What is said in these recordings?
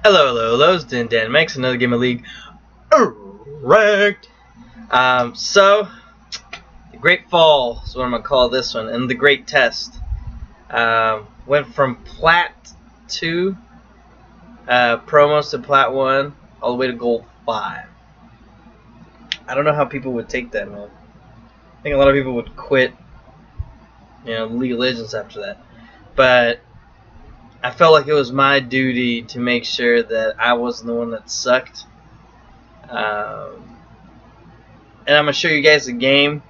Hello, it's Dindanmex, another game of League Erect. So, the Great Fall is what I'm going to call this one, and the Great Test. Went from Plat 2 promos to Plat 1, all the way to Gold 5. I don't know how people would take that, man. I think a lot of people would quit, League of Legends after that. But I felt like it was my duty to make sure that I wasn't the one that sucked. And I'm going to show you guys a game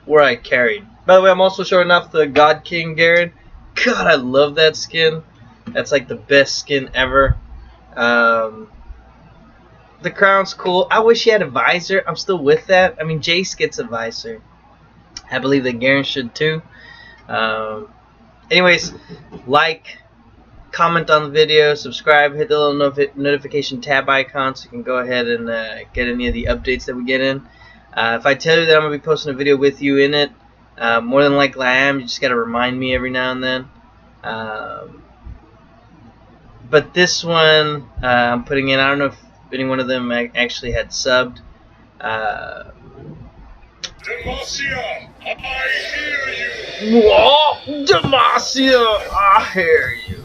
where I carried. By the way, I'm also showing off the God King Garen. God, I love that skin. That's like the best skin ever. The crown's cool. I wish he had a visor. I'm still with that. I mean, Jace gets a visor. I believe that Garen should too. Anyways, like, comment on the video, subscribe, hit the little notification tab icon so you can go ahead and get any of the updates that we get in. If I tell you that I'm going to be posting a video with you in it, more than likely I am. You just got to remind me every now and then. But this one I'm putting in, I don't know if any one of them actually had subbed. Demacia, I hear you. Whoa, Demacia, I hear you.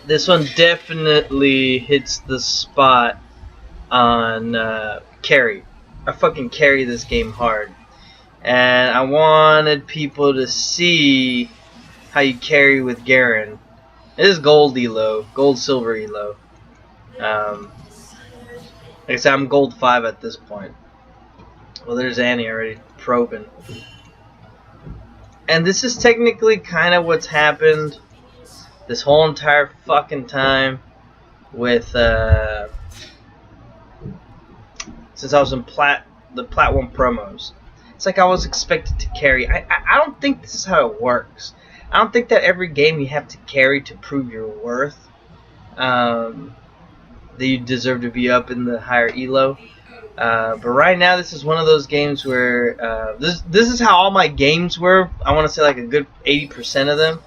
This one definitely hits the spot on carry. I fucking carry this game hard, and I wanted people to see how you carry with Garen. It is gold elo, gold silver elo. Like I said, I'm gold 5 at this point. Well, there's Annie already probing. And this is technically kind of what's happened this whole entire fucking time with, since I was in the Plat 1 promos. It's like I was expected to carry. I don't think this is how it works. I don't think that every game you have to carry to prove your worth. That you deserve to be up in the higher elo. But right now, this is one of those games where this is how all my games were. I want to say like a good 80% of them.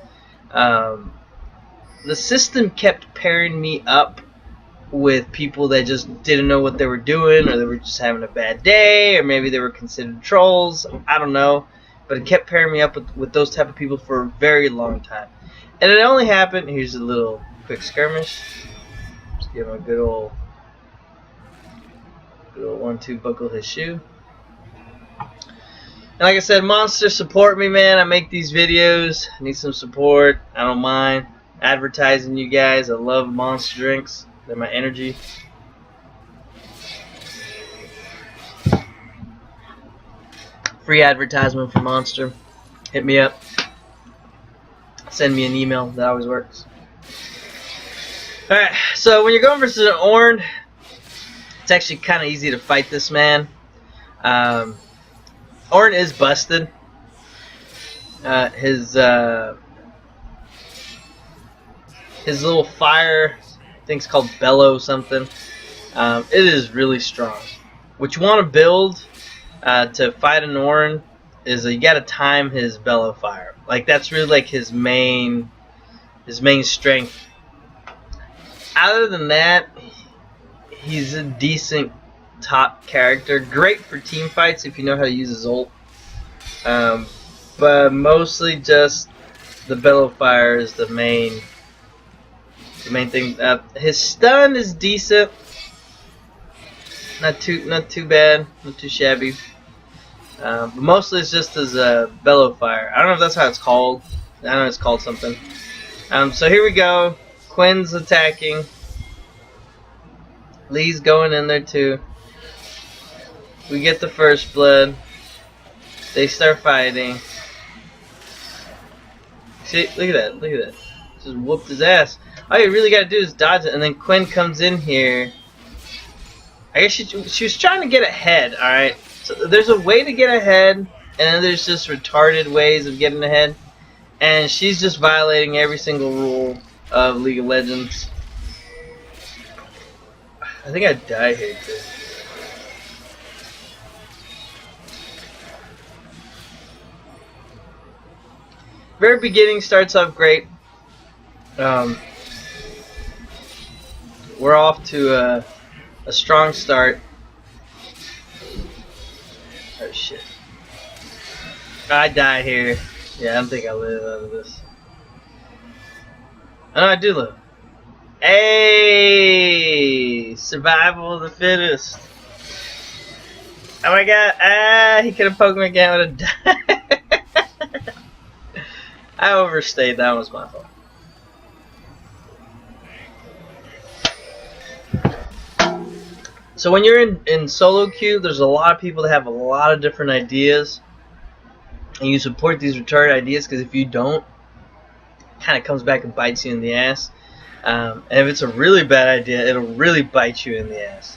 The system kept pairing me up with people that just didn't know what they were doing, or they were just having a bad day, or maybe they were considered trolls. I don't know, but it kept pairing me up with those type of people for a very long time. And it only happened. Here's a little quick skirmish. Just give him a good old 1-2 buckle his shoe. And like I said, Monster, support me, man. I make these videos. I need some support. I don't mind advertising you guys. I love Monster drinks. They're my energy. Free advertisement for Monster. Hit me up. Send me an email. That always works. Alright, so when you're going versus an Ornn, it's actually kind of easy to fight this man. Ornn is busted. His little fire thing's called Bellow something. It is really strong. What you want to build to fight an Ornn is you got to time his Bellow fire. Like that's really like his main strength. Other than that, he's a decent top character. Great for team fights if you know how to use his ult. But mostly just the Bellow Fire is the main thing. His stun is decent. Not too bad. Not too shabby. But mostly it's just his Bellow Fire. I don't know if that's how it's called. I know it's called something. So here we go. Quinn's attacking. Lee's going in there too. We get the first blood. They start fighting. See, look at that, look at that. Just whooped his ass. All you really gotta do is dodge it, and then Quinn comes in here. I guess she was trying to get ahead, alright? So there's a way to get ahead, and then there's just retarded ways of getting ahead. And she's just violating every single rule of League of Legends. I think I die here too. Very beginning starts off great. We're off to a strong start. Oh shit. I die here. Yeah, I don't think I live out of this. Oh, no, I do live. Hey! Survival of the fittest. Oh my god. Ah, he could have poked me again. I would have died. I overstayed. That was my fault. So when you're in solo queue, there's a lot of people that have a lot of different ideas. And you support these retarded ideas because if you don't, it kind of comes back and bites you in the ass. And if it's a really bad idea, it'll really bite you in the ass.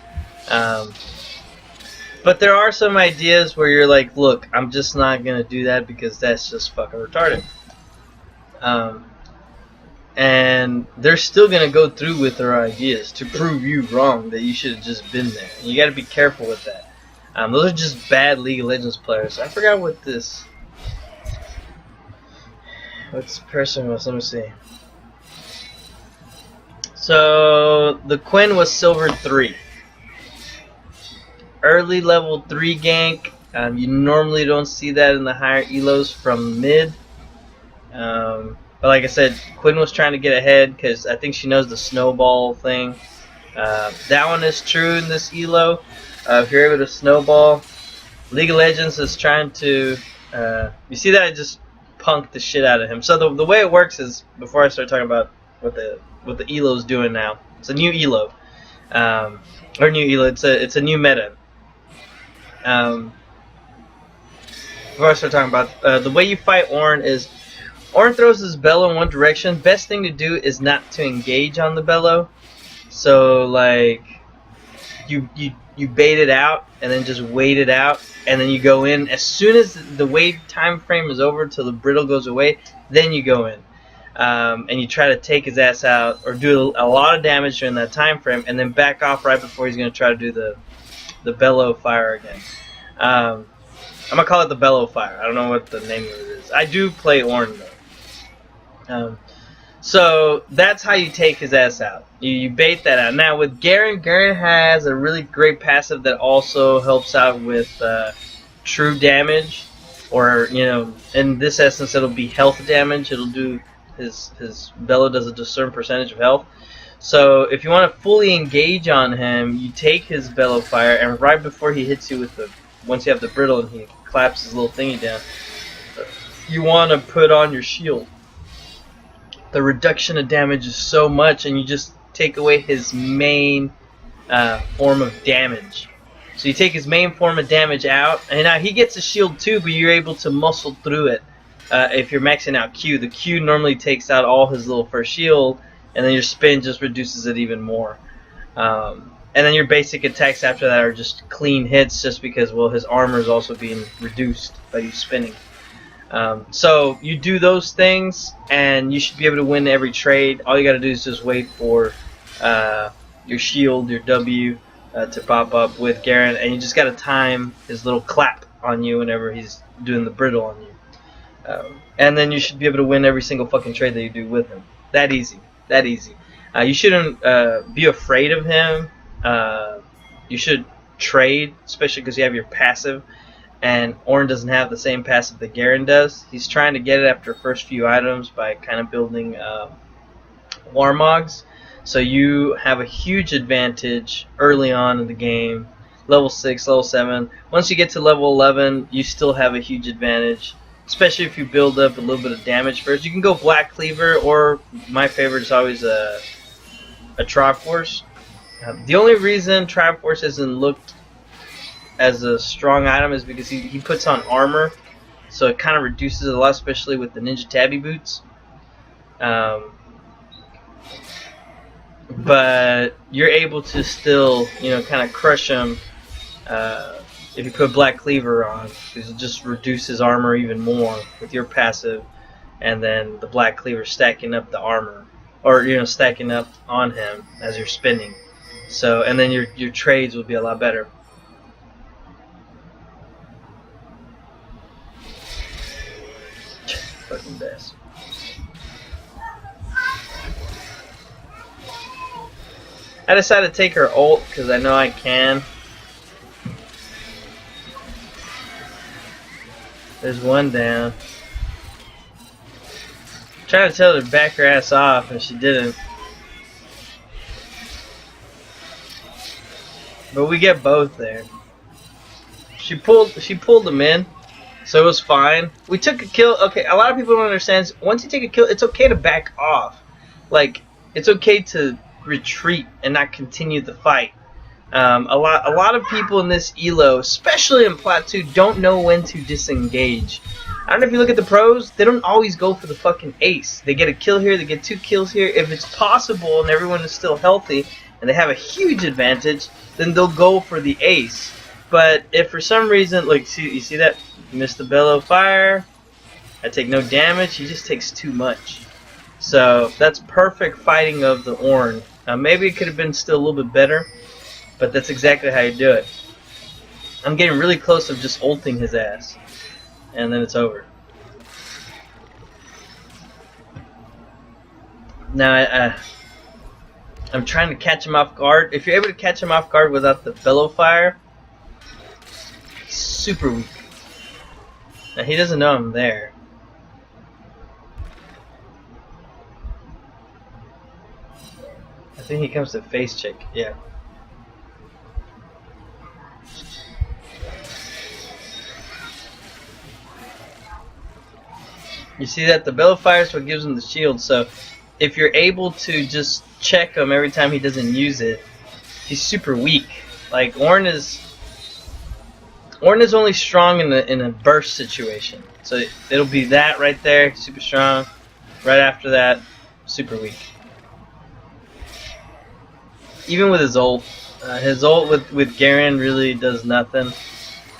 But there are some ideas where you're like, look, I'm just not going to do that because that's just fucking retarded. And they're still going to go through with their ideas to prove you wrong, that you should have just been there. And you got to be careful with that. Those are just bad League of Legends players. I forgot what this... What's the person was? Let me see. So the Quinn was silver 3. Early level 3 gank. You normally don't see that in the higher elos from mid. But like I said, Quinn was trying to get ahead because I think she knows the snowball thing. That one is true in this elo. If you're able to snowball, League of Legends is trying to. You see that I just punked the shit out of him. So the way it works is, before I start talking about what the elo's doing now, it's a new elo, or new elo. It's a new meta. Before I start talking about the way you fight Ornn is, Ornn throws his bellow in one direction. Best thing to do is not to engage on the bellow. So like you bait it out and then just wait it out, and then you go in as soon as the wave time frame is over till the brittle goes away. Then you go in and you try to take his ass out or do a lot of damage during that time frame, and then back off right before he's going to try to do the bellow fire again. I'm gonna call it the bellow fire. I don't know what the name of it is. I do play Ornn though. So that's how you take his ass out. You bait that out. Now with Garen has a really great passive that also helps out with true damage, or in this essence it'll be health damage. It'll do his bellow does a certain percentage of health. So if you want to fully engage on him, you take his bellow fire, and right before he hits you with once you have the brittle and he claps his little thingy down, you want to put on your shield. The reduction of damage is so much, and you just take away his main form of damage. So you take his main form of damage out, and now he gets a shield too, but you're able to muscle through it. If you're maxing out Q, the Q normally takes out all his little first shield, and then your spin just reduces it even more. And then your basic attacks after that are just clean hits, just because, well, his armor is also being reduced by you spinning. So you do those things, and you should be able to win every trade. All you got to do is just wait for your shield, your W, to pop up with Garen, and you just got to time his little clap on you whenever he's doing the brittle on you. And then you should be able to win every single fucking trade that you do with him. That easy. That easy. You shouldn't be afraid of him. You should trade, especially because you have your passive. And Ornn doesn't have the same passive that Garen does. He's trying to get it after first few items by kind of building Warmogs. So you have a huge advantage early on in the game. Level 6, level 7. Once you get to level 11, you still have a huge advantage. Especially if you build up a little bit of damage first. You can go Black Cleaver, or my favorite is always a Triforce. The only reason Triforce hasn't looked as a strong item is because he puts on armor, so it kind of reduces it a lot, especially with the Ninja Tabby boots. But you're able to still, kind of crush him if you put Black Cleaver on, because it just reduces armor even more with your passive, and then the Black Cleaver stacking up the armor, or stacking up on him as you're spinning. So, and then your trades will be a lot better. Fucking best. I decided to take her ult because I know I can. There's one down. Trying to tell her to back her ass off, and she didn't. But we get both there. She pulled them in, so it was fine. We took a kill. Okay, a lot of people don't understand. Once you take a kill, it's okay to back off. Like, it's okay to retreat and not continue the fight. A lot of people in this elo, especially in Plat 2, don't know when to disengage. I don't know if you look at the pros, they don't always go for the fucking ace. They get a kill here, they get 2 kills here. If it's possible and everyone is still healthy and they have a huge advantage, then they'll go for the ace. But if for some reason, like, you see that? Missed the bellow fire. I take no damage, he just takes too much. So that's perfect fighting of the Ornn. Maybe it could have been still a little bit better, but that's exactly how you do it. I'm getting really close to just ulting his ass, and then it's over. Now I'm trying to catch him off guard. If you're able to catch him off guard without the bellow fire, he's super weak. Now he doesn't know I'm there. I think he comes to face check. Yeah. You see that the bellow fire is what gives him the shield. So if you're able to just check him every time he doesn't use it, he's super weak. Like Ornn is only strong in a burst situation. So it'll be that right there, super strong. Right after that, super weak. Even with his ult with Garen really does nothing.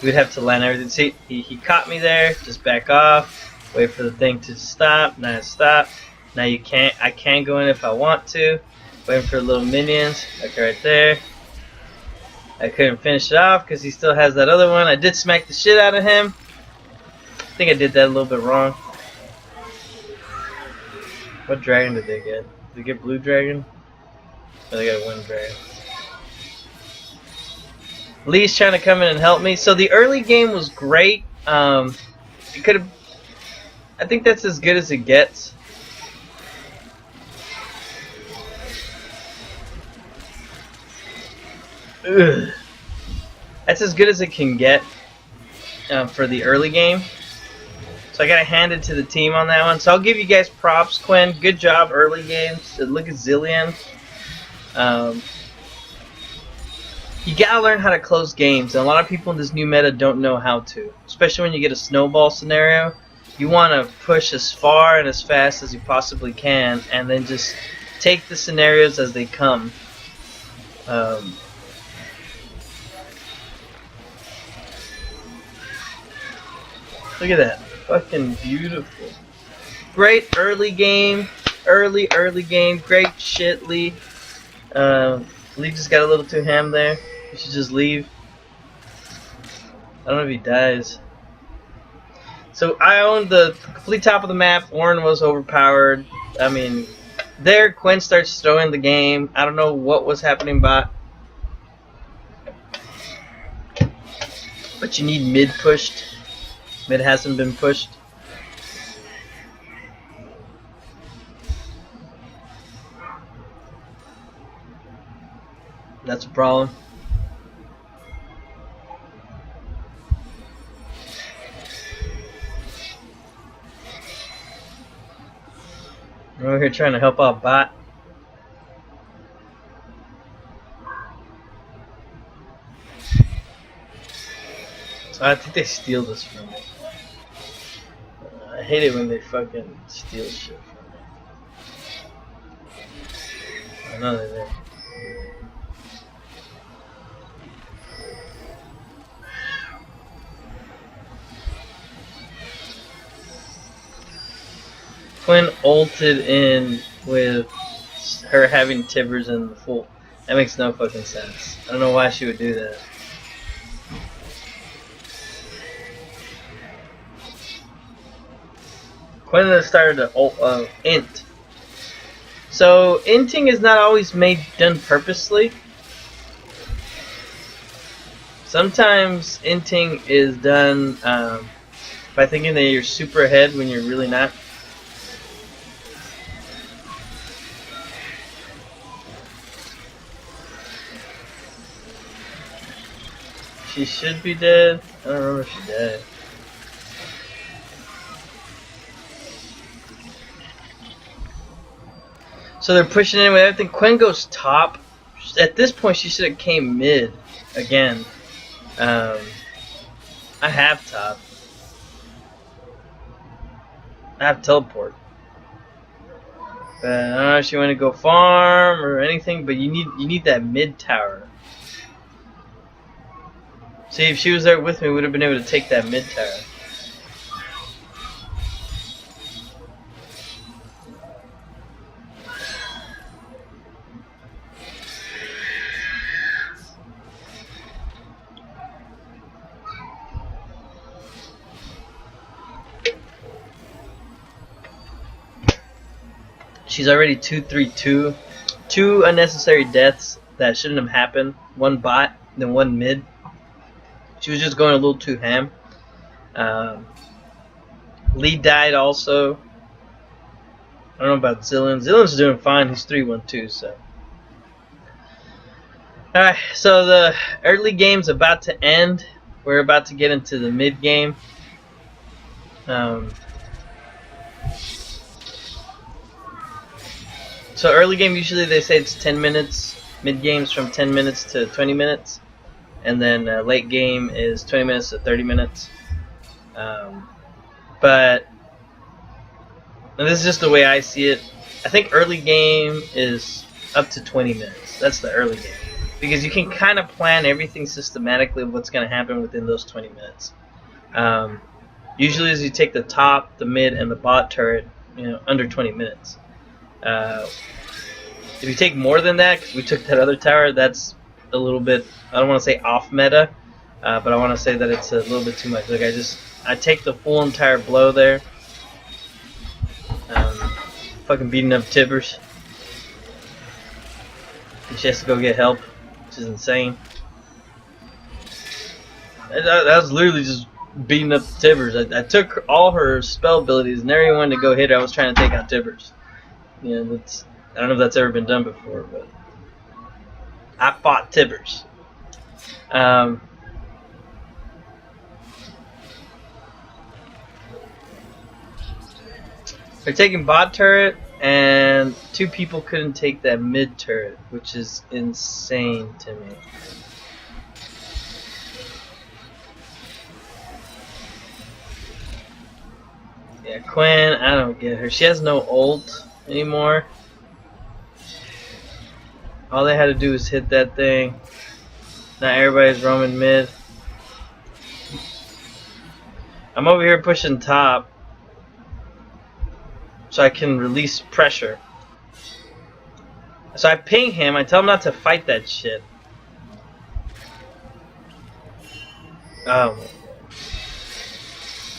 We'd have to land everything. See, he caught me there. Just back off. Wait for the thing to stop. Now it stopped. Now you can't. I can go in if I want to. Waiting for little minions, like right there. I couldn't finish it off because he still has that other one. I did smack the shit out of him. I think I did that a little bit wrong. What dragon did they get? Did they get blue dragon? Oh, they got a wind dragon. Lee's trying to come in and help me. So the early game was great. It could have. I think that's as good as it gets. Ugh. That's as good as it can get for the early game. So I gotta hand it to the team on that one. So I'll give you guys props, Quinn. Good job early games. Look at Zillion. You gotta learn how to close games, and a lot of people in this new meta don't know how to. Especially when you get a snowball scenario. You want to push as far and as fast as you possibly can, and then just take the scenarios as they come. Look at that. Fucking beautiful. Great early game. Early game. Great shit, Lee. Lee just got a little too ham there. You should just leave. I don't know if he dies. So I owned the complete top of the map. Ornn was overpowered. I mean, there Quinn starts throwing the game. I don't know what was happening, but you need mid pushed. Mid hasn't been pushed. That's a problem. I'm over here trying to help out bot. So I think they steal this from me. I hate it when they fucking steal shit from me. I know they're there. Quinn ulted in with her having Tibbers in the full. That makes no fucking sense. I don't know why she would do that. Quinn started to int. So inting is not always done purposely. Sometimes inting is done by thinking that you're super ahead when you're really not. She should be dead. I don't remember if she's dead. So they're pushing in with everything. Quinn goes top. At this point, she should have came mid again. I have top. I have teleport. But I don't know if she want to go farm or anything. But you need that mid tower. See, if she was there with me, we would have been able to take that mid tower. She's already 2-3-2. 2 unnecessary deaths that shouldn't have happened. 1 bot, then 1 mid. She was just going a little too ham. Lee died also. I don't know about Zillion. Zillion's doing fine. He's 3-1-2, so. Alright, so the early game's about to end. We're about to get into the mid game. So early game, usually they say it's 10 minutes. Mid game's from 10 minutes to 20 minutes. And then late game is 20 minutes to 30 minutes. But and this is just the way I see it. I think early game is up to 20 minutes. That's the early game. Because you can kind of plan everything systematically of what's going to happen within those 20 minutes. Usually as you take the top, the mid, and the bot turret, under 20 minutes. If you take more than that, because we took that other tower, that's a little bit, I don't want to say off meta, but I want to say that it's a little bit too much. Like I take the full entire blow there. Fucking beating up Tibbers. And she has to go get help, which is insane. That was literally just beating up Tibbers. I took all her spell abilities and everyone to go hit her. I was trying to take out Tibbers. I don't know if that's ever been done before, but I fought Tibbers. They're taking bot turret, and 2 people couldn't take that mid turret, which is insane to me. Yeah, Quinn, I don't get her. She has no ult anymore. All they had to do was hit that thing. Now everybody's roaming mid. I'm over here pushing top so I can release pressure. So I ping him. I tell him not to fight that shit. Oh my god.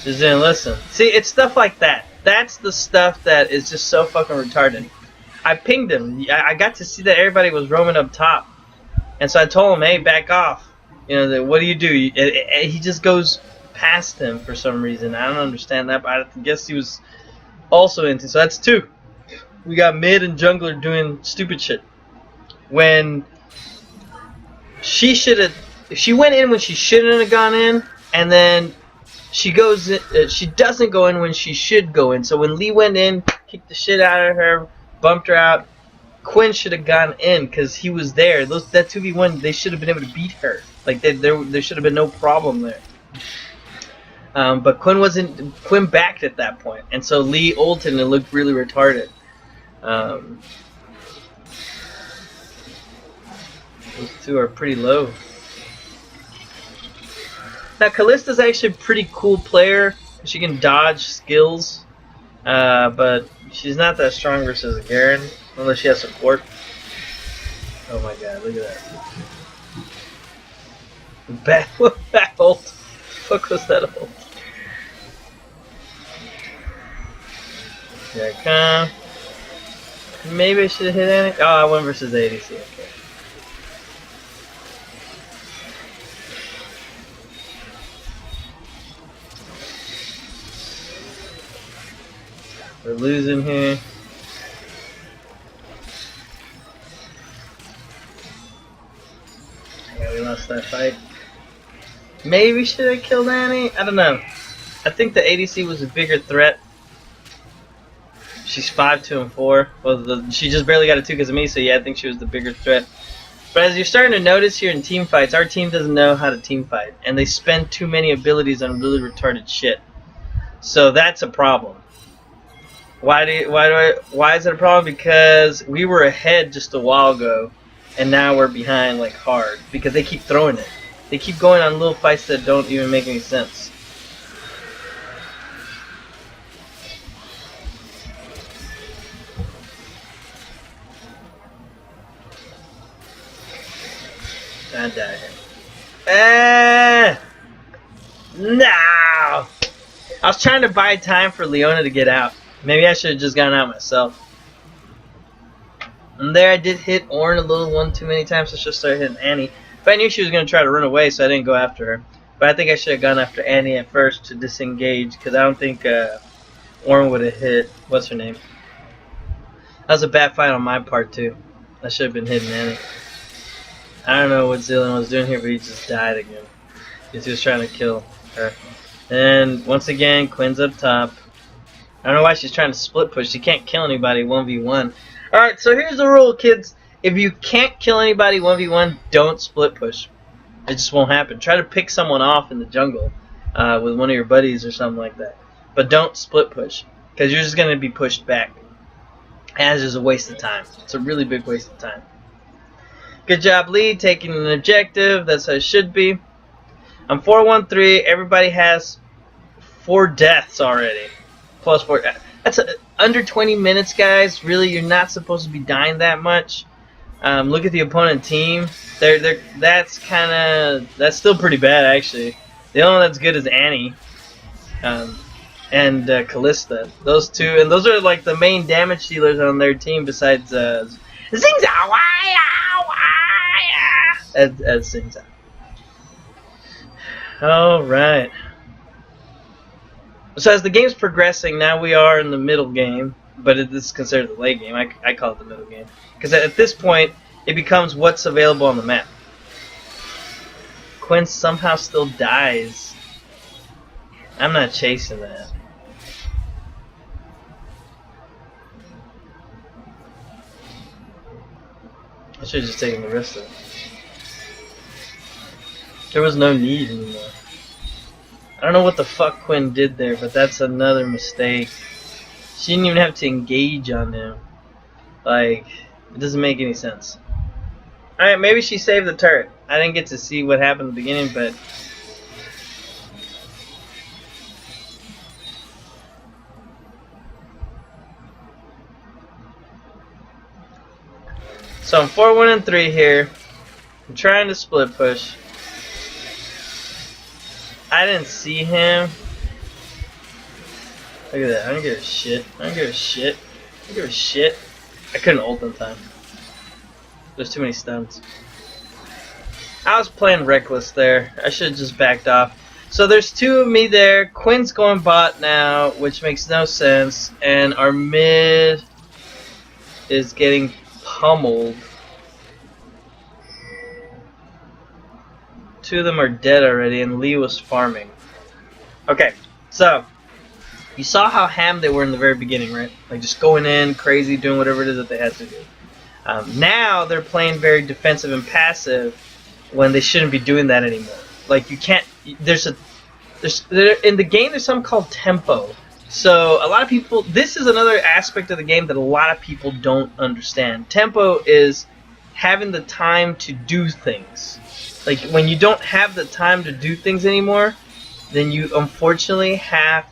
Just didn't listen. See, it's stuff like that. That's the stuff that is just so fucking retarded. I pinged him. I got to see that everybody was roaming up top. And so I told him, hey, back off. What do you do? He just goes past him for some reason. I don't understand that, but I guess he was also into. So that's 2. We got mid and jungler doing stupid shit. When she should have, she went in when she shouldn't have gone in, and then she goes in, she doesn't go in when she should go in. So when Lee went in, kicked the shit out of her, bumped her out, Quinn should have gone in because he was there. That 2v1, they should have been able to beat her. Like there should have been no problem there. But Quinn backed at that point, and so Lee ulted and it looked really retarded. Those 2 are pretty low. Now Kallista's actually a pretty cool player. She can dodge skills, but she's not that strong versus Garen unless she has support. Oh my god, look at that. Back ult. Fuck was that ult? Here I come. Maybe I should have hit Annie. Oh, I went versus the ADC. Okay. We're losing here. Yeah, we lost that fight. Maybe should have killed Annie? I don't know. I think the ADC was a bigger threat. She's 5, 2, and 4. Well, she just barely got a 2 because of me, so yeah, I think she was the bigger threat. But as you're starting to notice here in team fights, our team doesn't know how to team fight, and they spend too many abilities on really retarded shit. So that's a problem. Why is it a problem? Because we were ahead just a while ago, and now we're behind like hard because they keep throwing it. They keep going on little fights that don't even make any sense. I died. No! I was trying to buy time for Leona to get out. Maybe I should have just gotten out myself. And there I did hit Ornn a little one too many times, so I should start hitting Annie. But I knew she was going to try to run away, so I didn't go after her. But I think I should have gone after Annie at first to disengage, because I don't think Ornn would have hit. What's her name? That was a bad fight on my part, too. I should have been hitting Annie. I don't know what Zillion was doing here, but he just died again. Because he was trying to kill her. And once again, Quinn's up top. I don't know why she's trying to split push. She can't kill anybody 1v1. Alright, so here's the rule, kids. If you can't kill anybody 1v1, don't split push. It just won't happen. Try to pick someone off in the jungle with one of your buddies or something like that. But don't split push, because you're just going to be pushed back. And it's just a waste of time. It's a really big waste of time. Good job, Lee, taking an objective. That's how it should be. I'm 4-1-3. Everybody has 4 deaths already. Plus 4. That's under 20 minutes, guys. Really, you're not supposed to be dying that much. Look at the opponent team. That's still pretty bad, actually. The only one that's good is Annie and Callista. Those two, and those are like the main damage dealers on their team besides Xingzao. As Xingzao. All right. So as the game's progressing, now we are in the middle game, but it is considered the late game. I call it the middle game. Because at this point, it becomes what's available on the map. Quinn somehow still dies. I'm not chasing that. I should have just taken the risk of it. There was no need anymore. I don't know what the fuck Quinn did there, but that's another mistake. She didn't even have to engage on him. Like, it doesn't make any sense. Alright, maybe she saved the turret. I didn't get to see what happened at the beginning, but... So I'm 4-1-3 here. I'm trying to split push. I didn't see him. Look at that. I don't give a shit. I don't give a shit. I don't give a shit. I couldn't ult in time. There's too many stuns. I was playing reckless there. I should have just backed off. So there's 2 of me there. Quinn's going bot now, which makes no sense. And our mid is getting pummeled. 2 of them are dead already, and Lee was farming. Okay, so you saw how ham they were in the very beginning, right? Like just going in, crazy, doing whatever it is that they had to do. Now they're playing very defensive and passive when they shouldn't be doing that anymore. Like you can't. In the game there's something called tempo. So a lot of people. This is another aspect of the game that a lot of people don't understand. Tempo is having the time to do things. Like when you don't have the time to do things anymore, then you unfortunately have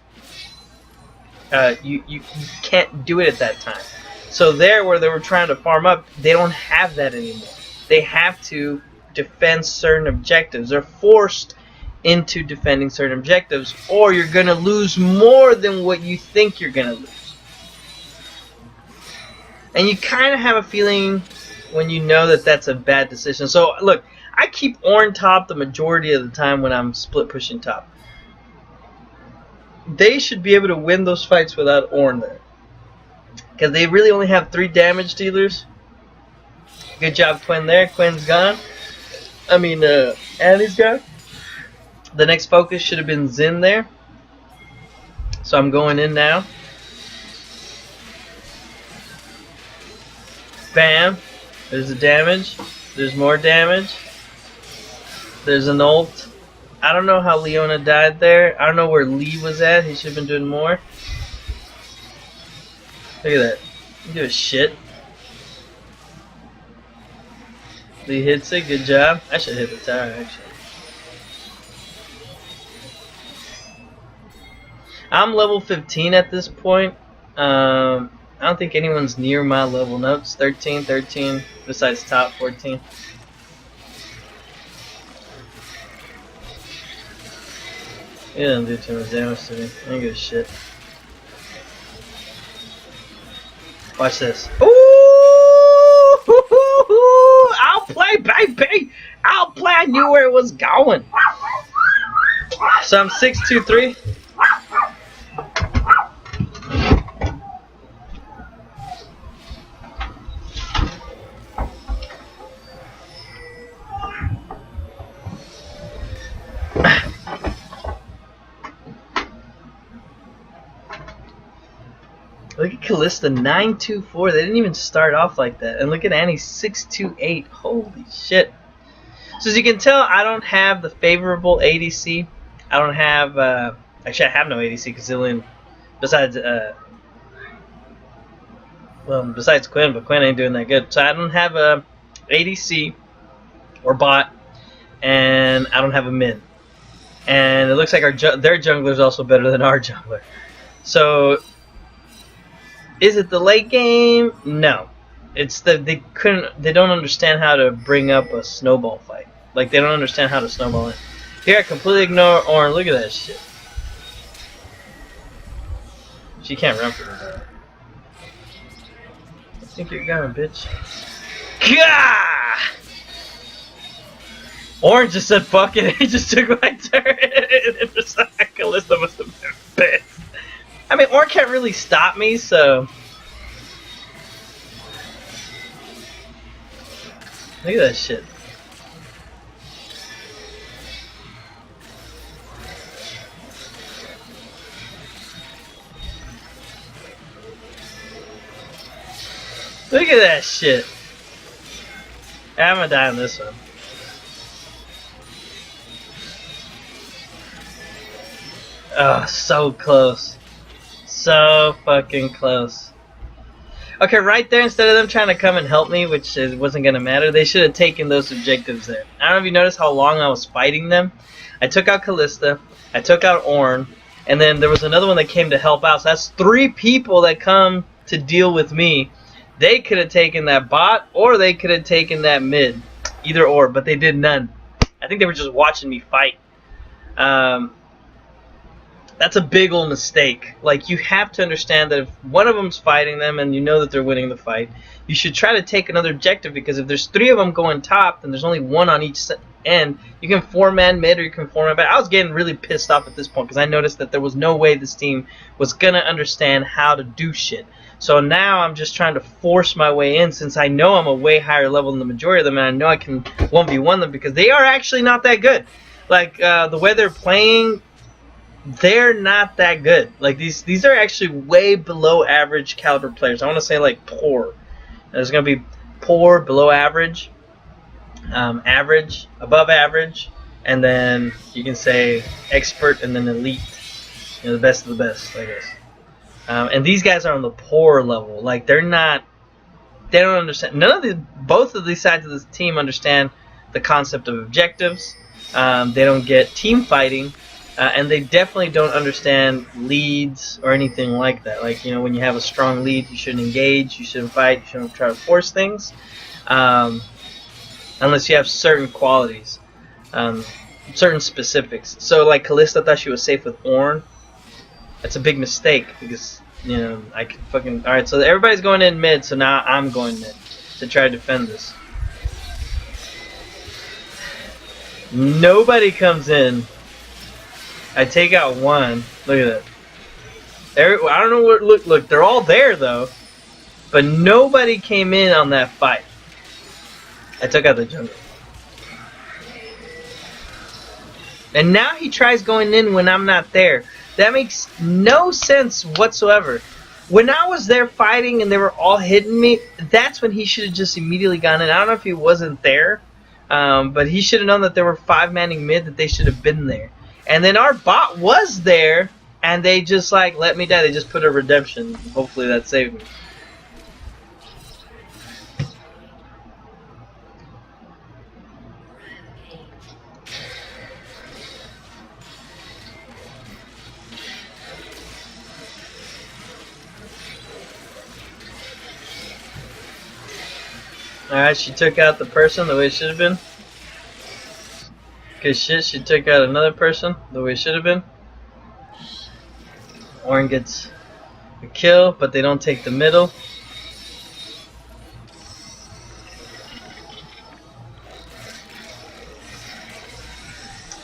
you can't do it at that time. So there, where they were trying to farm up, they don't have that anymore. They have to defend certain objectives. They're forced into defending certain objectives, or you're gonna lose more than what you think you're gonna lose. And you kind of have a feeling when you know that that's a bad decision. So look, I keep Ornn top the majority of the time when I'm split pushing top. They should be able to win those fights without Ornn there, because they really only have 3 damage dealers. Good job, Quinn there. Quinn's gone. I mean, Annie's gone. The next focus should have been Zin there. So I'm going in now. Bam. There's the damage. There's more damage. There's an ult. I don't know how Leona died there. I don't know where Lee was at. He should have been doing more. Look at that. He give a shit. Lee hits it. Good job. I should hit the tower, actually. I'm level 15 at this point. I don't think anyone's near my level. No, it's 13, besides top 14. It doesn't do too much damage to me. I don't give a shit. Watch this. Ooh! I'll play, baby! I'll play! I knew where it was going. So I'm 6-2-3. Look at Kalista, 9-2-4. They didn't even start off like that. And look at Annie, 6-2-8. Holy shit. So as you can tell, I don't have the favorable ADC. I don't have... actually, I have no ADC because Zillion... Besides... besides Quinn, but Quinn ain't doing that good. So I don't have a ADC or bot. And I don't have a mid. And it looks like their jungler is also better than our jungler. So... Is it the late game? No. It's the they don't understand how to bring up a snowball fight. Like, they don't understand how to snowball it. Here I completely ignore Ornn. Look at that shit. She can't run for her. I think you're going, bitch. Gah! Ornn just said fuck it. He just took my turn. Kalista must have been pissed. I mean, Ornn can't really stop me, so... Look at that shit. Look at that shit. I'm gonna die on this one. Oh, so close. So fucking close. Okay, right there, instead of them trying to come and help me, which wasn't going to matter, they should have taken those objectives there. I don't know if you noticed how long I was fighting them. I took out Kalista, I took out Ornn, and then there was another one that came to help out. So that's 3 people that come to deal with me. They could have taken that bot, or they could have taken that mid. Either or, but they did none. I think they were just watching me fight. That's a big old mistake. Like, you have to understand that if one of them's fighting them and you know that they're winning the fight, you should try to take another objective, because if there's 3 of them going top, then there's only 1 on each end. You can 4-man mid or you can 4-man back. I was getting really pissed off at this point because I noticed that there was no way this team was going to understand how to do shit. So now I'm just trying to force my way in, since I know I'm a way higher level than the majority of them, and I know I can 1v1 them because they are actually not that good. Like, the way they're playing... They're not that good. Like, these are actually way below average caliber players. I want to say like poor. There's going to be poor, below average, average, above average, and then you can say expert and then elite. You know, the best of the best, I guess. And these guys are on the poor level. Like, they don't understand. Both of these sides of this team understand the concept of objectives. They don't get team fighting. And they definitely don't understand leads or anything like that. Like, you know, when you have a strong lead, you shouldn't engage, you shouldn't fight, you shouldn't try to force things. Unless you have certain qualities, certain specifics. So, like, Kalista thought she was safe with Ornn. That's a big mistake, because you know, I can fucking... Alright, so everybody's going in mid, so now I'm going mid to try to defend this. Nobody comes in. I take out one. Look at that. I don't know what... Look, they're all there, though. But nobody came in on that fight. I took out the jungle. And now he tries going in when I'm not there. That makes no sense whatsoever. When I was there fighting and they were all hitting me, that's when he should have just immediately gone in. I don't know if he wasn't there, but he should have known that there were 5-manning mid, that they should have been there. And then our bot was there, and they just like let me die. They just put a redemption. Hopefully that saved me. Alright, she took out the person the way it should have been. Cause shit, she took out another person the way it should have been. Orin gets a kill, but they don't take the middle.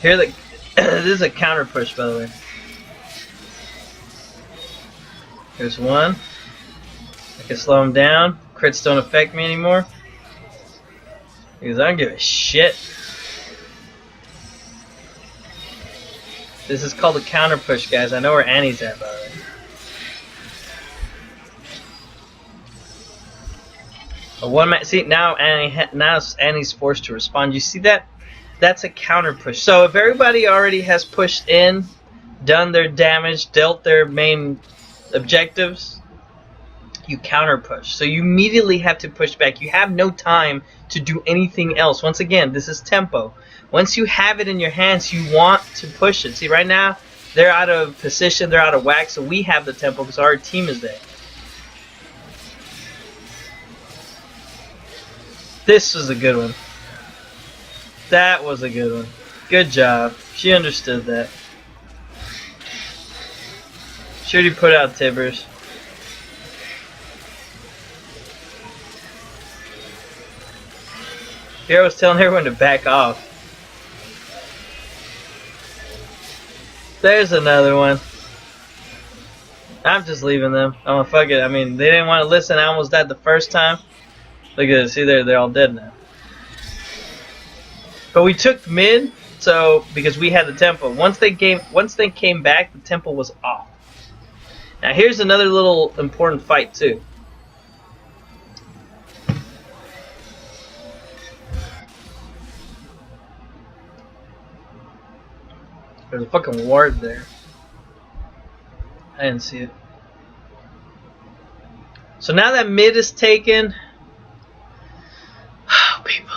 Here, this is a counter push, by the way. Here's one. I can slow him down. Crits don't affect me anymore. Because I don't give a shit. This is called a counter push, guys. I know where Annie's at, by the way. A one man. See, now Annie's forced to respond. You see that? That's a counter push. So if everybody already has pushed in, done their damage, dealt their main objectives, you counter push. So you immediately have to push back. You have no time to do anything else. Once again, this is tempo. Once you have it in your hands, you want to push it. See, right now, they're out of position, they're out of whack, so we have the tempo because our team is there. This was a good one. That was a good one. Good job. She understood that. She already put out Tibbers. Here I was telling everyone to back off. There's another one. I'm just leaving them. Oh, fuck it. I mean, they didn't want to listen. I almost died the first time. Look at this. See, they're all dead now. But we took mid, so because we had the tempo. Once they came back, the tempo was off. Now here's another little important fight too. There's a fucking ward there. I didn't see it. So now that mid is taken, oh, people.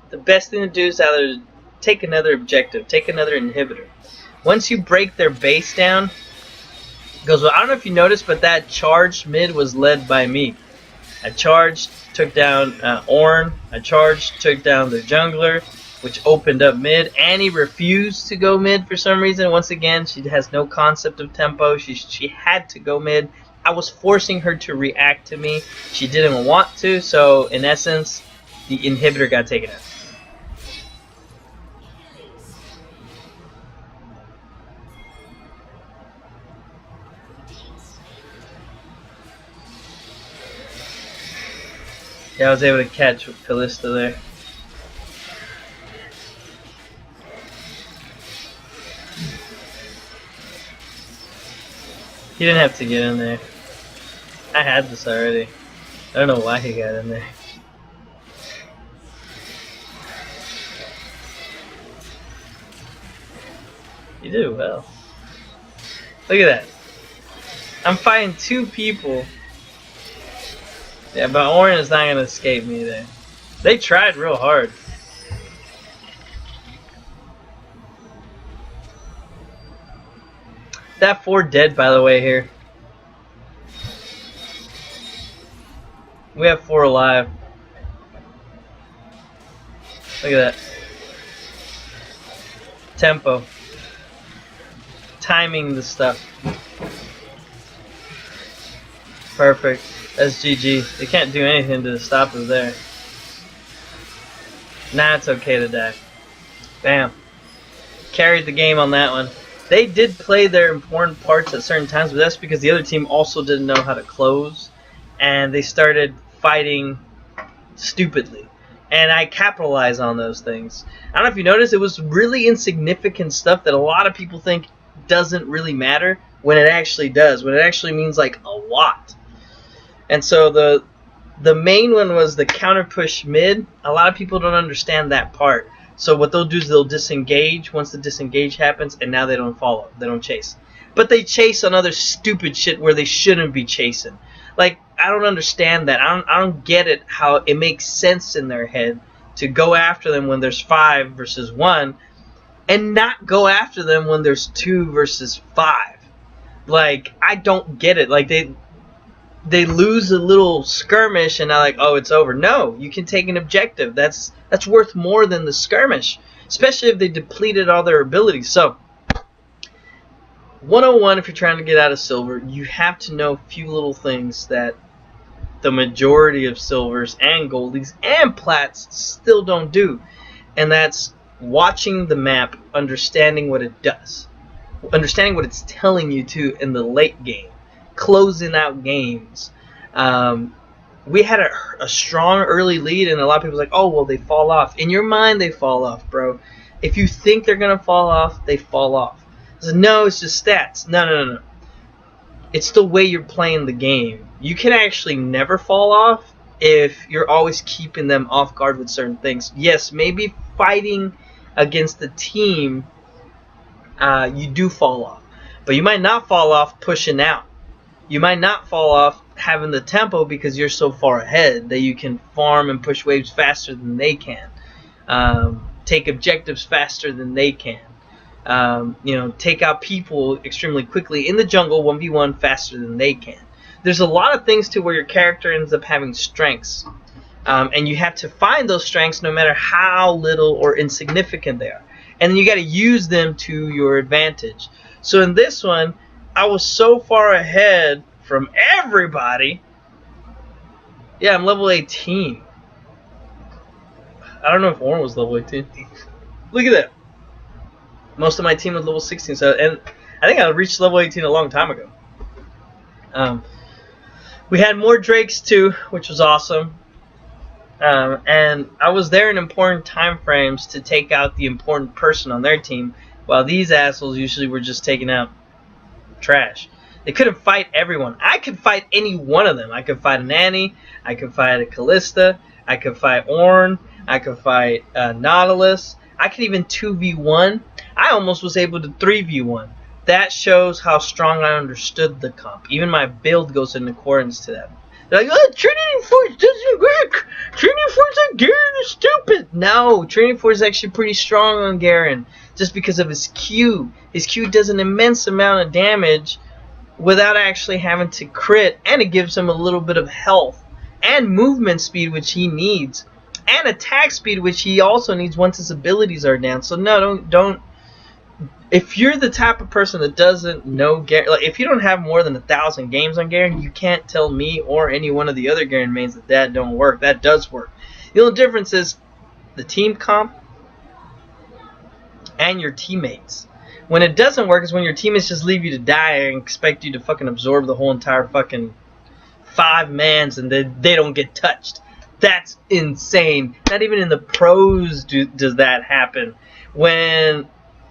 The best thing to do is either take another objective, take another inhibitor. Once you break their base down, it goes well. I don't know if you noticed, but that charged mid was led by me. I charged, took down Ornn. I charged, took down the jungler, which opened up mid. Annie refused to go mid for some reason. Once again, she has no concept of tempo. She had to go mid. I was forcing her to react to me. She didn't want to, so in essence, the inhibitor got taken out. Yeah, I was able to catch Kalista there. He didn't have to get in there. I had this already. I don't know why he got in there. You did well. Look at that. I'm fighting two people. Yeah, but Ornn is not going to escape me there. They tried real hard. That 4 dead, by the way, here. We have 4 alive. Look at that. Tempo. Timing the stuff. Perfect. That's GG. They can't do anything to stop us there. Nah, it's okay to die. Bam. Carried the game on that one. They did play their important parts at certain times, but that's because the other team also didn't know how to close, and they started fighting stupidly. And I capitalized on those things. I don't know if you noticed, it was really insignificant stuff that a lot of people think doesn't really matter when it actually does, when it actually means like a lot. And so the main one was the counter push mid. A lot of people don't understand that part. So what they'll do is they'll disengage once the disengage happens, and now they don't follow. They don't chase. But they chase on other stupid shit where they shouldn't be chasing. Like, I don't understand that. I don't get it, how it makes sense in their head to go after them when there's 5 versus 1 and not go after them when there's 2 versus 5. Like, I don't get it. Like, they lose a little skirmish and they're like, oh, it's over. No, you can take an objective. That's worth more than the skirmish, especially if they depleted all their abilities. So 101, if you're trying to get out of silver, you have to know a few little things that the majority of silvers and goldies and plats still don't do, and that's watching the map, understanding what it does, understanding what it's telling you to in the late game, closing out games. We had a strong early lead, and a lot of people are like, oh, well, they fall off. In your mind, they fall off, bro. If you think they're going to fall off, they fall off. So, no, it's just stats. No. It's the way you're playing the game. You can actually never fall off if you're always keeping them off guard with certain things. Yes, maybe fighting against the team, you do fall off. But you might not fall off pushing out. You might not fall off having the tempo because you're so far ahead that you can farm and push waves faster than they can. Take objectives faster than they can. Take out people extremely quickly in the jungle 1v1 faster than they can. There's a lot of things to where your character ends up having strengths. And you have to find those strengths no matter how little or insignificant they are. And then you got to use them to your advantage. So in this one, I was so far ahead from everybody. Yeah, I'm level 18. I don't know if Oren was level 18. Look at that. Most of my team was level 16. And I think I reached level 18 a long time ago. We had more Drakes too, which was awesome. And I was there in important time frames to take out the important person on their team, while these assholes usually were just taking out trash. They couldn't fight everyone. I could fight any one of them. I could fight an Annie. I could fight a Callista. I could fight Ornn. I could fight Nautilus. I could even 2v1. I almost was able to 3v1. That shows how strong I understood the comp. Even my build goes in accordance to that. They're like, oh, Trinity Force doesn't work. Trinity Force on Garen is stupid. No, Trinity Force is actually pretty strong on Garen, just because of his Q. His Q does an immense amount of damage without actually having to crit, and it gives him a little bit of health and movement speed, which he needs, and attack speed, which he also needs once his abilities are down. So no, don't. If you're the type of person that doesn't know Garen, like if you don't have more than 1,000 games on Garen, you can't tell me or any one of the other Garen mains that don't work. That does work. The only difference is the team comp and your teammates. When it doesn't work is when your teammates just leave you to die and expect you to fucking absorb the whole entire fucking 5 mans and they don't get touched. That's insane. Not even in the pros does that happen. When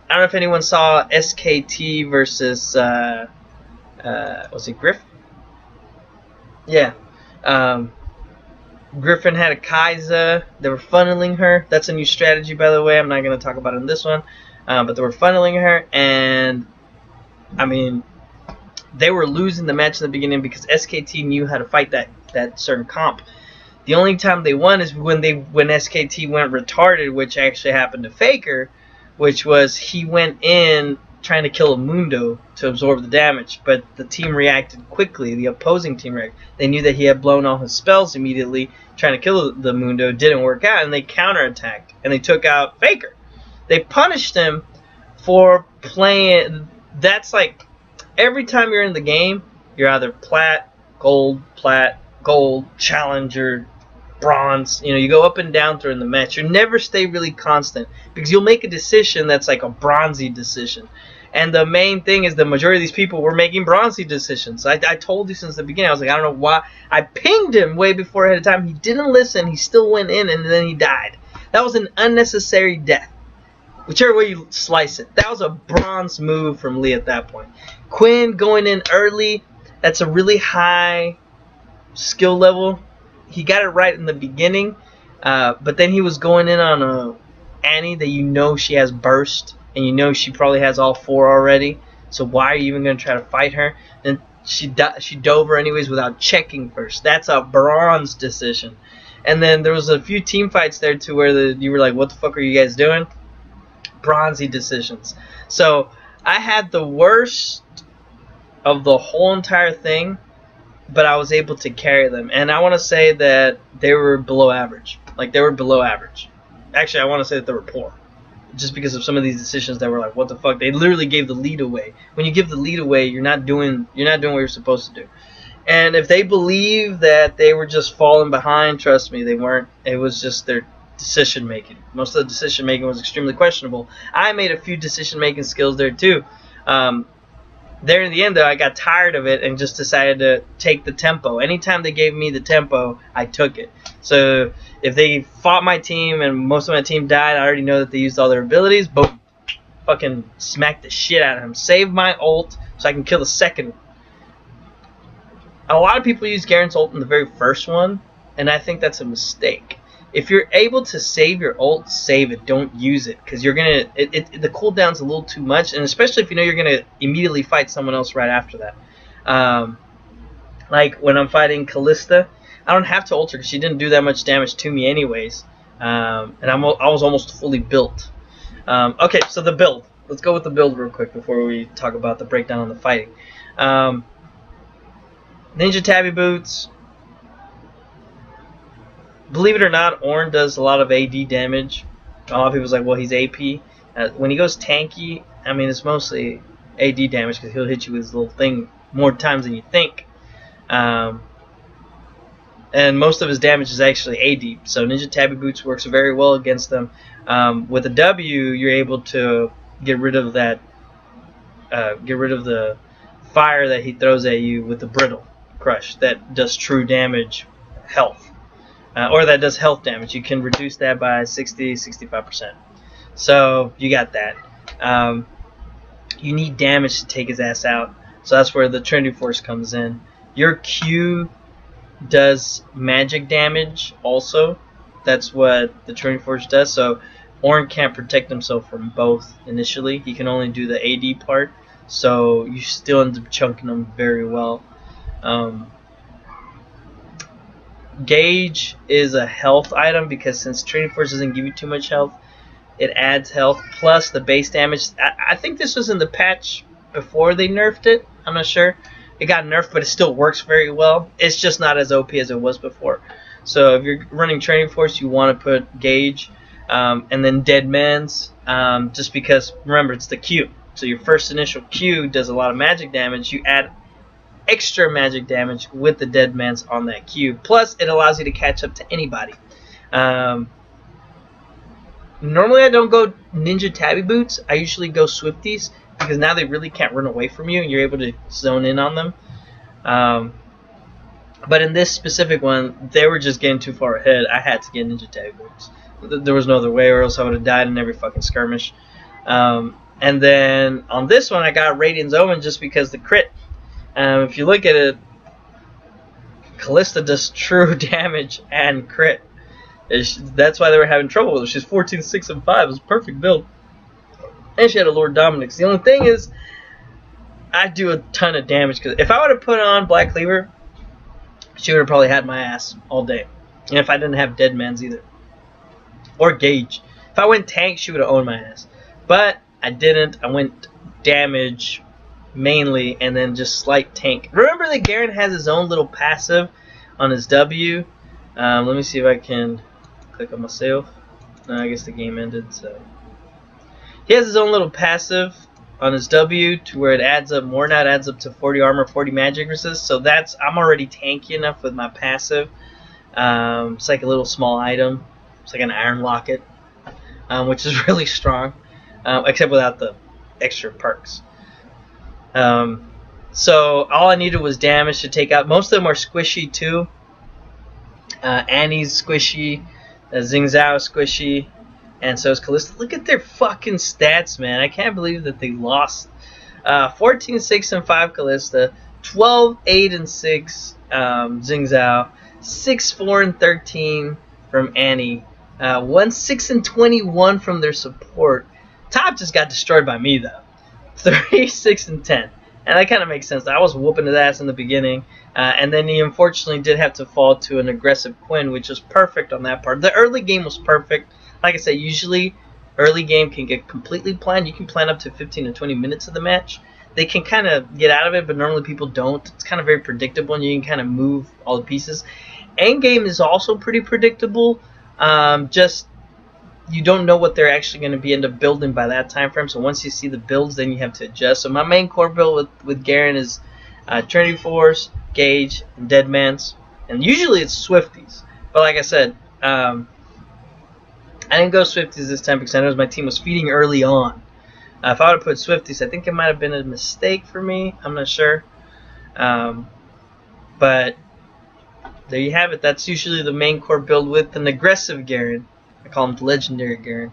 I don't know if anyone saw SKT versus was it Griff? Yeah. Griffin had a Kai'Sa. They were funneling her. That's a new strategy, by the way. I'm not going to talk about it in this one. But they were funneling her, and I mean, they were losing the match in the beginning because SKT knew how to fight that certain comp. The only time they won is when SKT went retarded, which actually happened to Faker, which was he went in trying to kill a Mundo to absorb the damage, but the team reacted quickly. The opposing team reacted. They knew that he had blown all his spells immediately, trying to kill the Mundo. Didn't work out, and they counterattacked, and they took out Faker. They punished him for playing. That's like every time you're in the game, you're either Plat, gold, plat, gold, challenger, bronze. You know, you go up and down during the match. You never stay really constant because you'll make a decision that's like a bronzy decision. And the main thing is the majority of these people were making bronzy decisions. I told you since the beginning. I was like, I don't know why. I pinged him way before ahead of time. He didn't listen. He still went in, and then he died. That was an unnecessary death. Whichever way you slice it. That was a bronze move from Lee at that point. Quinn going in early. That's a really high skill level. He got it right in the beginning. But then he was going in on a Annie that you know she has burst. And you know she probably has all 4 already. So why are you even going to try to fight her? And she dove her anyways without checking first. That's a bronze decision. And then there was a few team fights there too where you were like, what the fuck are you guys doing? Bronzy decisions. So I had the worst of the whole entire thing, but I was able to carry them. And I want to say that they were below average. Like, they were below average. Actually, I want to say that they were poor. Just because of some of these decisions that were like, what the fuck? They literally gave the lead away. When you give the lead away, you're not doing what you're supposed to do. And if they believe that they were just falling behind, trust me, they weren't. It was just their decision making. Most of the decision making was extremely questionable. I made a few decision making skills there too. There in the end, though, I got tired of it and just decided to take the tempo. Anytime they gave me the tempo, I took it. So if they fought my team and most of my team died, I already know that they used all their abilities. Boom. Fucking smack the shit out of him. Save my ult so I can kill the second one. A lot of people use Garen's ult in the very first one, and I think that's a mistake. If you're able to save your ult, save it. Don't use it, because you're gonna. The cooldown's a little too much, and especially if you know you're gonna immediately fight someone else right after that. Like when I'm fighting Callista, I don't have to ult her because she didn't do that much damage to me anyways, and I was almost fully built. Okay, so the build. Let's go with the build real quick before we talk about the breakdown on the fighting. Ninja Tabby Boots. Believe it or not, Ornn does a lot of AD damage. A lot of people's like, well, he's AP. When he goes tanky, I mean, it's mostly AD damage because he'll hit you with his little thing more times than you think. And most of his damage is actually AD. So Ninja Tabby Boots works very well against them. With a W, you're able to get rid of that, get rid of the fire that he throws at you with the Brittle Crush that does true damage, health. Or that does health damage. You can reduce that by 60-65%. So you got that. You need damage to take his ass out. So that's where the Trinity Force comes in. Your Q does magic damage also. That's what the Trinity Force does. So Ornn can't protect himself from both initially. He can only do the AD part. So you still end up chunking him very well. Gauge is a health item because since Trinity Force doesn't give you too much health, it adds health plus the base damage. I think this was in the patch before they nerfed it. I'm not sure. It got nerfed, but it still works very well. It's just not as OP as it was before. So if you're running Training Force, you want to put Gauge and then Dead Man's just because, remember, it's the Q. So your first initial Q does a lot of magic damage. You add extra magic damage with the Dead Man's on that Q. Plus, it allows you to catch up to anybody. Normally, I don't go Ninja Tabby Boots. I usually go Swifties because now they really can't run away from you, and you're able to zone in on them. But in this specific one, they were just getting too far ahead. I had to get Ninja Tabby Boots. There was no other way, or else I would have died in every fucking skirmish. And then on this one, I got Radiant's Omen just because the crit. If you look at it, Callista does true damage and crit. That's why they were having trouble with her. She's 14, 6, and 5. It was a perfect build. And she had a Lord Dominix. The only thing is, I do a ton of damage. Because if I would have put on Black Cleaver, she would have probably had my ass all day. And if I didn't have Dead Man's either. Or Gauge. If I went tank, she would have owned my ass. But I didn't. I went damage mainly, and then just slight tank. Remember that Garen has his own little passive on his W. Let me see if I can click on myself. No, I guess the game ended. So he has his own little passive on his W to where it adds up more now. It adds up to 40 armor, 40 magic resist. So I'm already tanky enough with my passive. It's like a little small item. It's like an iron locket, which is really strong, except without the extra perks. So all I needed was damage to take out. Most of them are squishy too. Annie's squishy, Xing Zhao is squishy, and so is Callista. Look at their fucking stats, man. I can't believe that they lost. 14, 6, and 5 Callista, 12, 8, and 6 Xing Zhao, 6, 4, and 13 from Annie, 1, 6, and 21 from their support. Top just got destroyed by me though. 3, 6, and 10. And that kind of makes sense. I was whooping his ass in the beginning, and then he unfortunately did have to fall to an aggressive Quinn, which was perfect on that part. The early game was perfect. Like I said, usually early game can get completely planned. You can plan up to 15 to 20 minutes of the match. They can kind of get out of it, but normally people don't. It's kind of very predictable, and you can kind of move all the pieces. End game is also pretty predictable. Just you don't know what they're actually going to be end up building by that time frame. So once you see the builds, then you have to adjust. So my main core build with Garen is Trinity Force, Gage, and Deadman's, and usually it's Swifties. But like I said, I didn't go Swifties this time because I noticed my team was feeding early on. If I would have put Swifties, I think it might have been a mistake for me. I'm not sure. But there you have it. That's usually the main core build with an aggressive Garen. I call him the legendary Garen.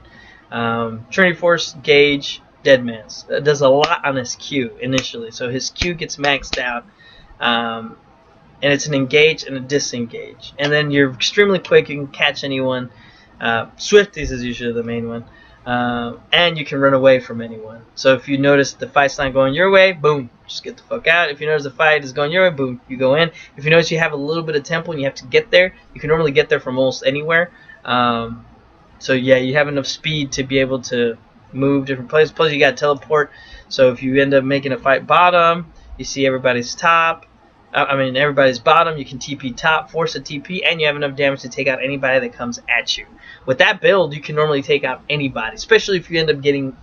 Trinity Force, Gage, Deadman's. That does a lot on his Q initially. So his Q gets maxed out. And it's an engage and a disengage. And then you're extremely quick. You can catch anyone. Swifties is usually the main one. And you can run away from anyone. So if you notice the fight's not going your way, boom, just get the fuck out. If you notice the fight is going your way, boom, you go in. If you notice you have a little bit of tempo and you have to get there, you can normally get there from almost anywhere. So yeah, you have enough speed to be able to move different places. Plus you got to teleport. So if you end up making a fight bottom, you see everybody's top. Everybody's bottom. You can TP top, force a TP, and you have enough damage to take out anybody that comes at you. With that build, you can normally take out anybody, especially if you end up getting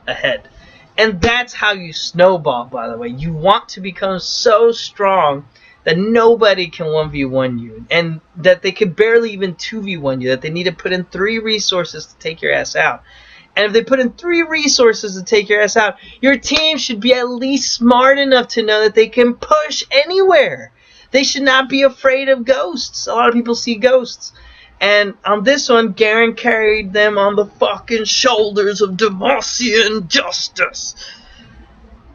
ahead. And that's how you snowball, by the way. You want to become so strong that nobody can 1v1 you, and that they can barely even 2v1 you, that they need to put in 3 resources to take your ass out. And if they put in 3 resources to take your ass out, your team should be at least smart enough to know that they can push anywhere. They should not be afraid of ghosts. A lot of people see ghosts. And on this one, Garen carried them on the fucking shoulders of Demacian justice.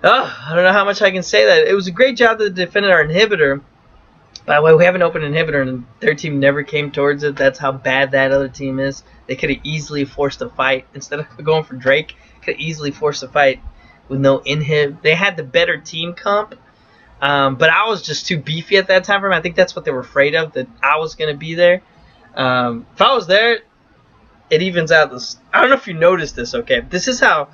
I don't know how much I can say that. It was a great job that they defended our inhibitor. By the way, we have an open inhibitor, and their team never came towards it. That's how bad that other team is. They could have easily forced a fight. Instead of going for Drake, could have easily forced a fight with no inhib. They had the better team comp, but I was just too beefy at that time for them. I think that's what they were afraid of, that I was going to be there. If I was there, it evens out this. I don't know if you noticed this, okay? This is how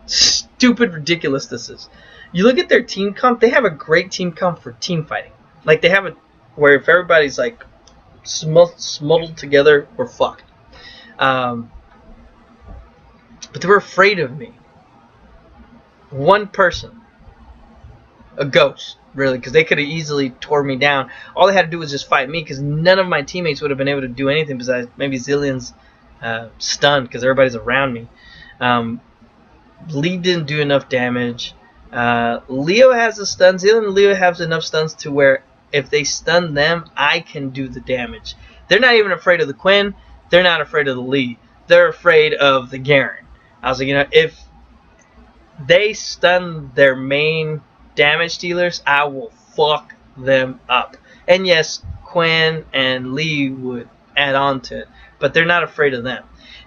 stupid ridiculous this is. You look at their team comp, they have a great team comp for team fighting. Like, they have it where if everybody's like smuddled together, we're fucked. But they were afraid of me. One person, a ghost, really, because they could have easily tore me down. All they had to do was just fight me, because none of my teammates would have been able to do anything besides maybe Zillion's stunned, because everybody's around me. Lee didn't do enough damage. Leo has a stun. Zillion and Leo have enough stuns to where if they stun them, I can do the damage. They're not even afraid of the Quinn. They're not afraid of the Lee. They're afraid of the Garen. I was like, if they stun their main damage dealers, I will fuck them up. And yes, Quinn and Lee would add on to it, but they're not afraid of them.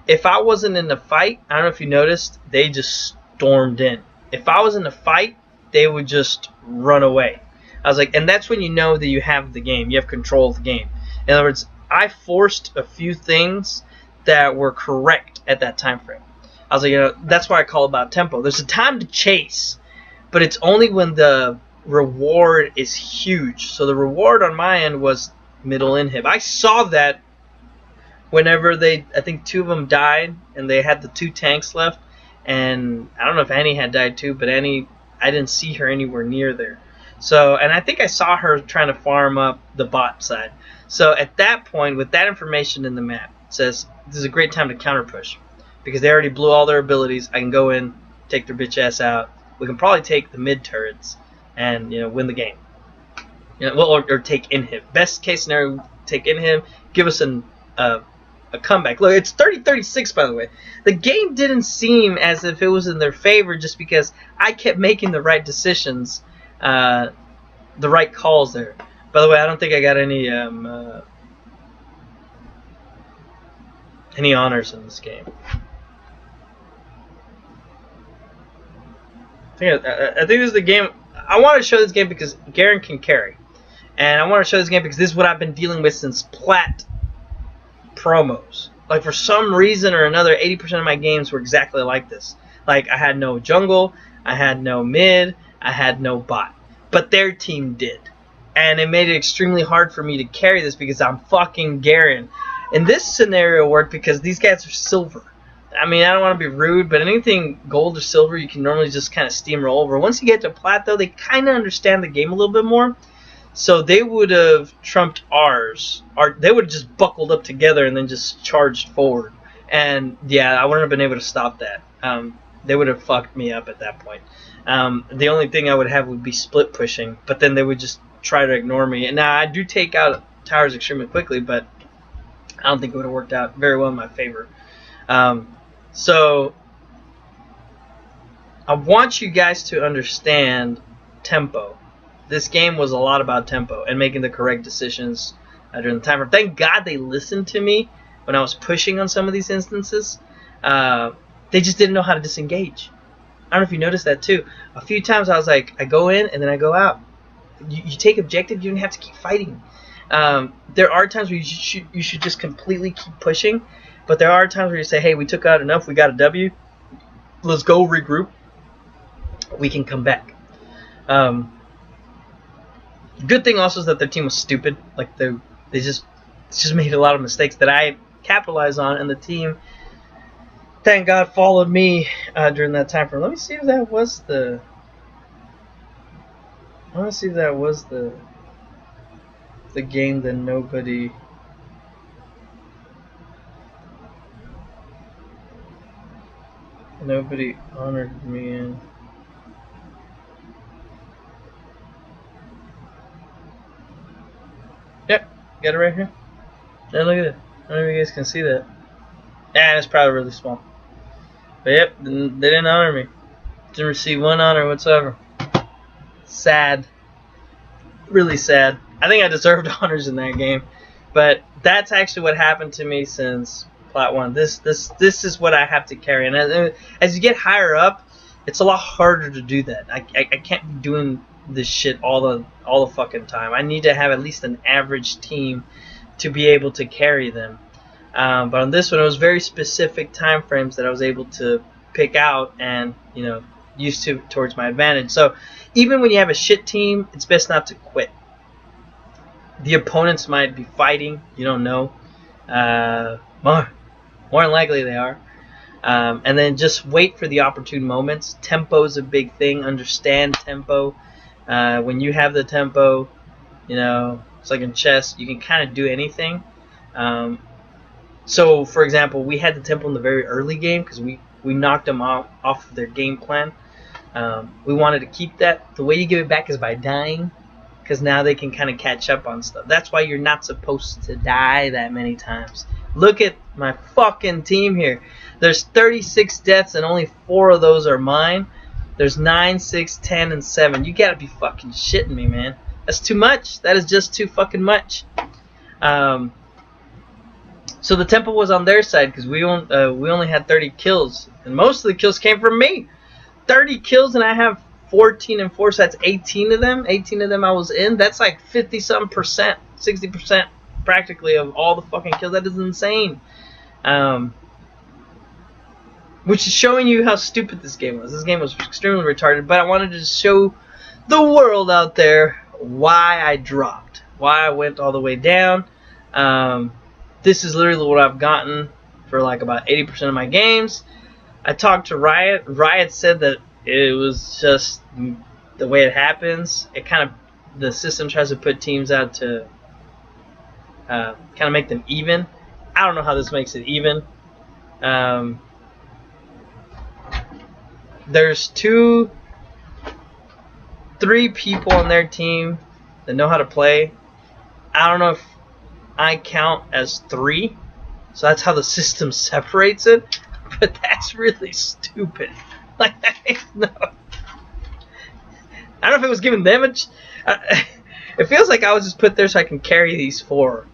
If I wasn't in the fight, I don't know if you noticed, they just stormed in. If I was in the fight, they would just run away. I was like, and that's when you know that you have the game. You have control of the game. In other words, I forced a few things that were correct at that time frame. I was like, that's why I call about tempo. There's a time to chase, but it's only when the reward is huge. So the reward on my end was middle inhib. I saw that whenever I think 2 of them died, and they had the 2 tanks left, and I don't know if Annie had died too, but Annie, I didn't see her anywhere near there. So, and I think I saw her trying to farm up the bot side. So at that point, with that information in the map, it says this is a great time to counter push because they already blew all their abilities. I can go in, take their bitch ass out. We can probably take the mid turrets and win the game. Well, or take inhib. Best case scenario, take inhib, give us a comeback. Look, it's 30-36, by the way. The game didn't seem as if it was in their favor just because I kept making the right decisions, the right calls there. By the way, I don't think I got any honors in this game. I think this is the game. I want to show this game because Garen can carry. And I want to show this game because this is what I've been dealing with since Plat promos. Like, for some reason or another, 80% of my games were exactly like this. Like, I had no jungle, I had no mid, I had no bot. But their team did. And it made it extremely hard for me to carry this because I'm fucking Garen. And this scenario worked because these guys are silver. I mean, I don't want to be rude, but anything gold or silver, you can normally just kind of steamroll over. Once you get to Plat, though, they kind of understand the game a little bit more. So they would have trumped ours. Or they would have just buckled up together and then just charged forward. And, yeah, I wouldn't have been able to stop that. They would have fucked me up at that point. The only thing I would have would be split pushing. But then they would just try to ignore me. And now I do take out towers extremely quickly, but I don't think it would have worked out very well in my favor. So I want you guys to understand tempo. This game was a lot about tempo and making the correct decisions during the timer. Thank God they listened to me when I was pushing on some of these instances. They just didn't know how to disengage. I don't know if you noticed that too. A few times I was like, I go in and then I go out. You take objective, you don't have to keep fighting. There are times where you should just completely keep pushing. But there are times where you say, hey, we took out enough, we got a W. Let's go regroup. We can come back. Good thing also is that their team was stupid. Like they just made a lot of mistakes that I capitalized on, and the team, thank God, followed me during that time frame. Let me see if that was the. I want to see if that was the game that nobody honored me in. Yep, got it right here. Yeah, look at it. I don't know if you guys can see that. Yeah, it's probably really small. But yep, they didn't honor me. Didn't receive one honor whatsoever. Sad. Really sad. I think I deserved honors in that game. But that's actually what happened to me since Plat 1. This is what I have to carry. And as you get higher up, it's a lot harder to do that. I can't be doing this shit all the fucking time. I need to have at least an average team to be able to carry them. But on this one, it was very specific time frames that I was able to pick out and use towards my advantage. So even when you have a shit team, it's best not to quit. The opponents might be fighting. You don't know. More than likely they are. And then just wait for the opportune moments. Tempo is a big thing. Understand tempo. When you have the tempo, it's like in chess. You can kind of do anything. So, for example, we had the tempo in the very early game because we knocked them off of their game plan. We wanted to keep that. The way you give it back is by dying, because now they can kind of catch up on stuff. That's why you're not supposed to die that many times. Look at my fucking team here. There's 36 deaths and only 4 of those are mine. There's 9, 6, 10, and 7. You gotta be fucking shitting me, man. That's too much. That is just too fucking much. So the tempo was on their side because we only had 30 kills, and most of the kills came from me. 30 kills, and I have 14 and 4, so that's 18 of them. 18 of them I was in. That's like 50-something%, 60% practically of all the fucking kills. That is insane. Which is showing you how stupid this game was. This game was extremely retarded, but I wanted to show the world out there why I dropped, why I went all the way down. This is literally what I've gotten for like about 80% of my games. I talked to Riot. Riot said that it was just the way it happens. It kind of, the system tries to put teams out to kind of make them even. I don't know how this makes it even. There's 3 people on their team that know how to play. I don't know if I count as 3, so that's how the system separates it. But that's really stupid. Like, no. I don't know if it was giving them it feels like I was just put there so I can carry these 4,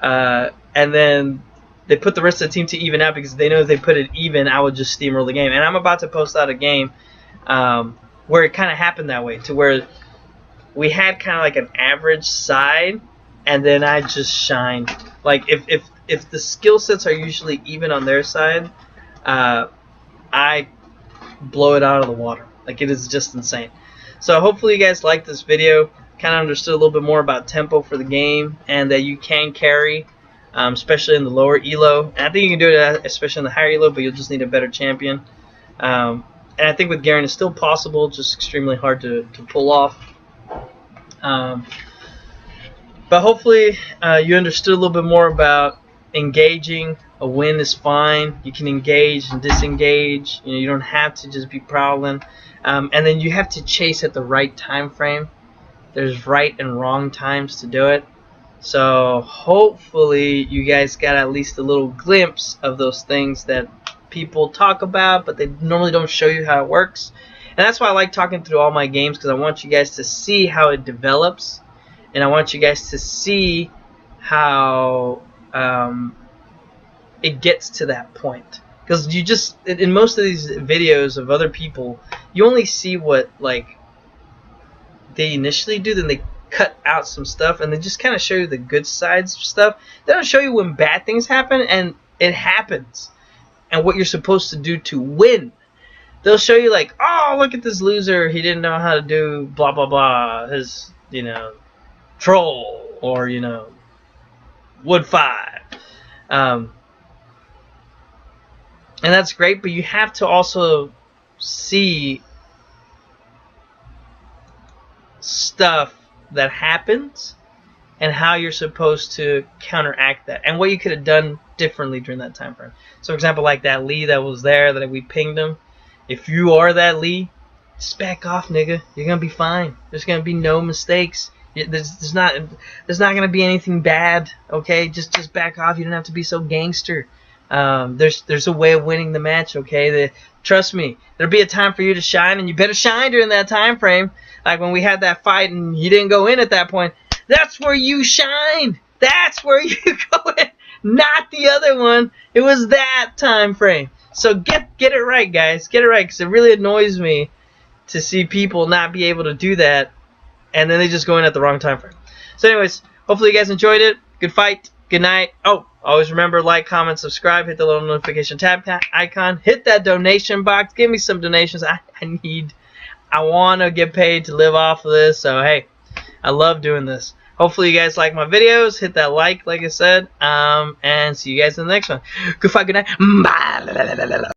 and then they put the rest of the team to even out because they know if they put it even, I would just steamroll the game. And I'm about to post out a game where it kind of happened that way, to where we had kind of like an average side, and then I just shined. Like if the skill sets are usually even on their side, I blow it out of the water. Like, it is just insane. So hopefully you guys liked this video, kind of understood a little bit more about tempo for the game, and that you can carry, especially in the lower elo. And I think you can do it especially in the higher elo, but you'll just need a better champion. And I think with Garen it's still possible, just extremely hard to pull off. But hopefully you understood a little bit more about engaging. A win is fine. You can engage and disengage. You don't have to just be prowling. And then you have to chase at the right time frame. There's right and wrong times to do it. So hopefully you guys got at least a little glimpse of those things that people talk about, but they normally don't show you how it works. And that's why I like talking through all my games, because I want you guys to see how it develops, and I want you guys to see how it gets to that point. Because you just, in most of these videos of other people, you only see what like they initially do, then they cut out some stuff, and they just kind of show you the good sides of stuff. They don't show you when bad things happen, and it happens, and what you're supposed to do to win. They'll show you like, oh, look at this loser, he didn't know how to do blah blah blah, his, troll, or wood 5. And that's great, but you have to also see stuff that happens and how you're supposed to counteract that, and what you could have done differently during that time frame. So, for example, like that Lee that was there that we pinged him. If you are that Lee, just back off, nigga. You're gonna be fine. There's gonna be no mistakes. There's not gonna be anything bad. Okay, just back off. You don't have to be so gangster. There's a way of winning the match. Okay, trust me. There'll be a time for you to shine, and you better shine during that time frame. Like when we had that fight and you didn't go in at that point. That's where you shine. That's where you go in. Not the other one. It was that time frame. So get it right, guys. Get it right, because it really annoys me to see people not be able to do that, and then they just go in at the wrong time frame. So anyways, hopefully you guys enjoyed it. Good fight. Good night. Oh, always remember, like, comment, subscribe, hit the little notification tab icon, hit that donation box. Give me some donations. I want to get paid to live off of this. So hey, I love doing this. Hopefully you guys like my videos. Hit that like I said. And see you guys in the next one. Good fight. Good night. Bye.